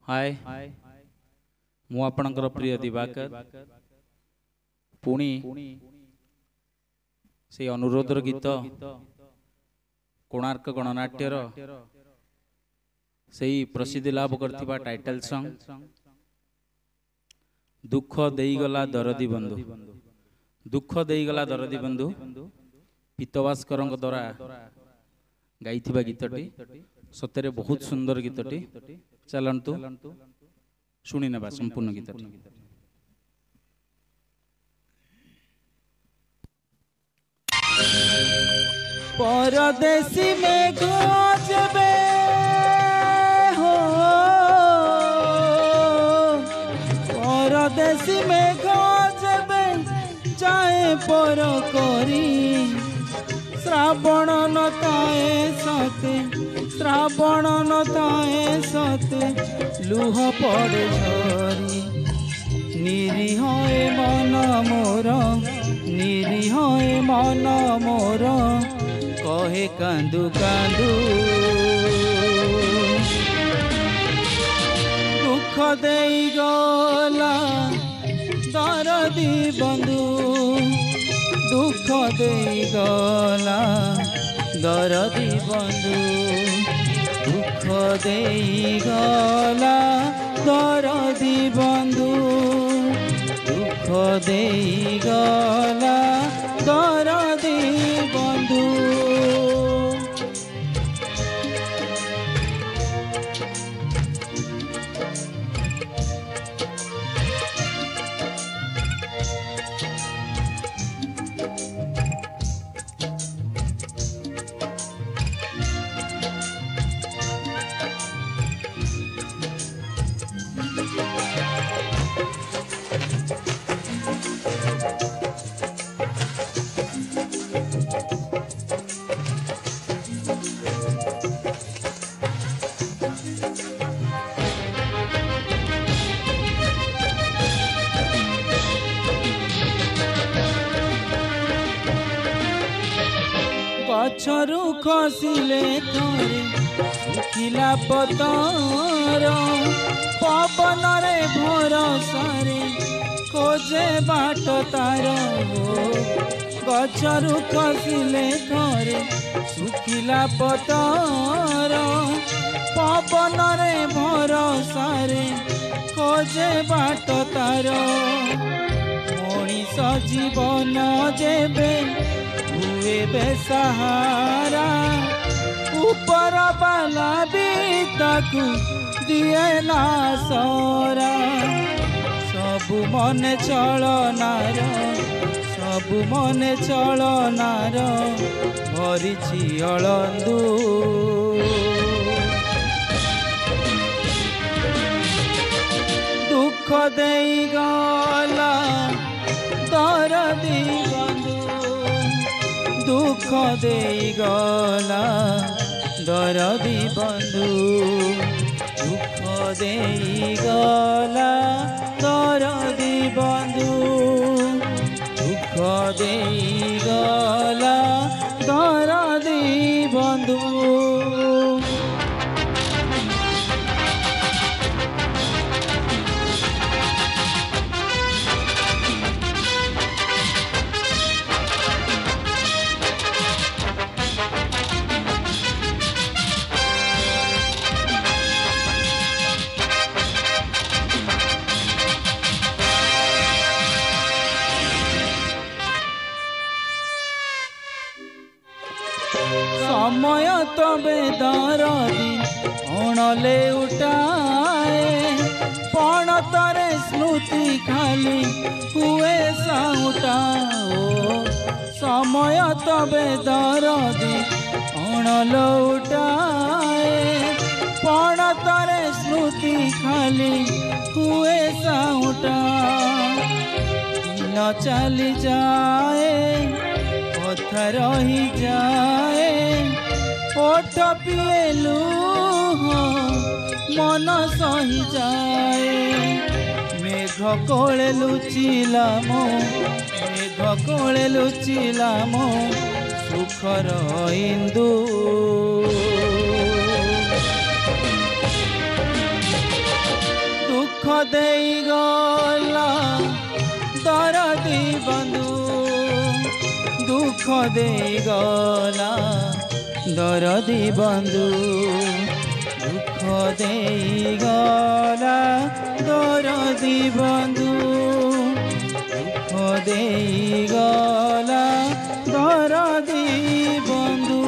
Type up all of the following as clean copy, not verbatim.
हाय मु आपणकर प्रिय दिवाकर पुणी से अनुरोधर गीत कोणार्क गणनाट्यर से प्रसिद्धि लाभ करथिबा टाइटल सॉन्ग दुख देईगला दरदी बंधु दुख देईगला दरदी बंधु पीतवास्कर द्वारा गाइथिबा गीतटी सतरे बहुत सुंदर गीतटी चलंतु शुणी नेबा संपूर्ण गीतटी। परदेसी में गजबे हो परदेसी में गजबे जाए पर करी श्रावण नताए सते श्रावण नताए सते लुह पड़े झरी निरीह मन मोर निरीह मन मोर कहे कांदू कांदू दुख देई गला दरदी बंधु दुख देई गला दरदी बंधु दुख देई गला दरदी बंधु दुख देई गला दरदी बंधु। गछरु खसिले थरे सुखिला पतर पवन रे भरसारे खोजे बाट तार गछरु खसिले थरे सुखिला पतर पवन रे भरसारे खोजे बाट तार मनीष जीवन जेबे हुए बेसहारा ऊपर वाला भी ताकू दिए ना सरा सबु मन चलनार सबु मन चलनार भरिछि अलंदू दुख देई गला दरदी बंधु दुख देई गला दरदी बंधु दुख देई गला दरदी बंधु दुख देई गला दरदी बंधु। समय तबे दरदी अणले उठाए पण तरे स्मृति खाली हुए साउटाओ समय तबे दरदी अणल उठाए पण तरे स्मृति खाली हुए साउटा दिन चली जाए पत्थर रही जाए ओठ पिएलु मन सही जाए मेघ कोले लुचिला मो मेघ कोले लुचिला मो सुखर इंदु ଦେଇ ଗଲା ଦରଦି ବନ୍ଧୁ ଦୁଃଖ ଦେଇ ଗଲା ଦରଦି ବନ୍ଧୁ ଦୁଃଖ ଦେଇ ଗଲା ଦରଦି ବନ୍ଧୁ ଦୁଃଖ ଦେଇ ଗଲା ଦରଦି ବନ୍ଧୁ।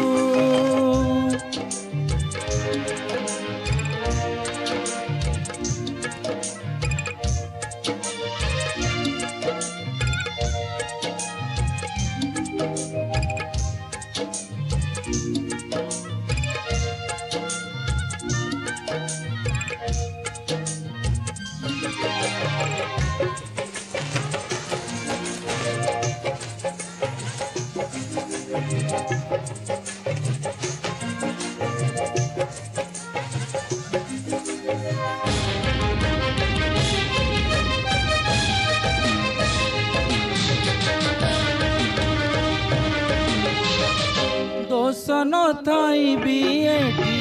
दोष न थाई भी एटी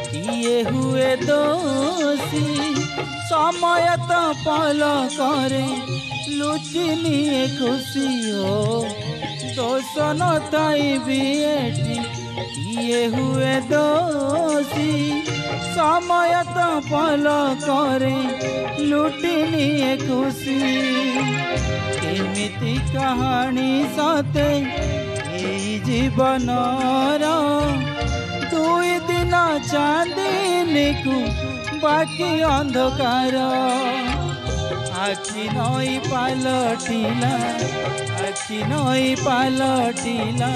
किए हुए दोषी समय तो पल करे लुचि लिए खुशी हो। दोष न थाई भी एटी किए हुए दोषी समय तो पल करे लुटि लिए खुशी। एमिति कहानी सते जीवन दुई दिन चांदनी को बाकी अंधकार आखि नई पालटिला आखि नई पालटिला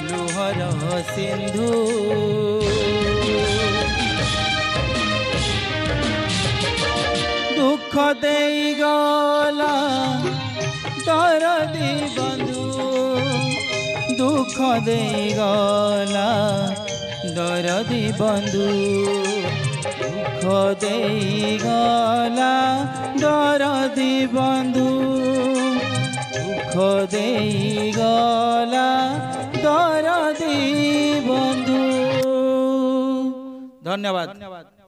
लुहर सिंधु। दुख देई गला दरदी बंधु दुख देई गला दरदी बंधु दुख देई गला दरदी बंधु दुख देई गला दरदी बंधु। धन्यवाद।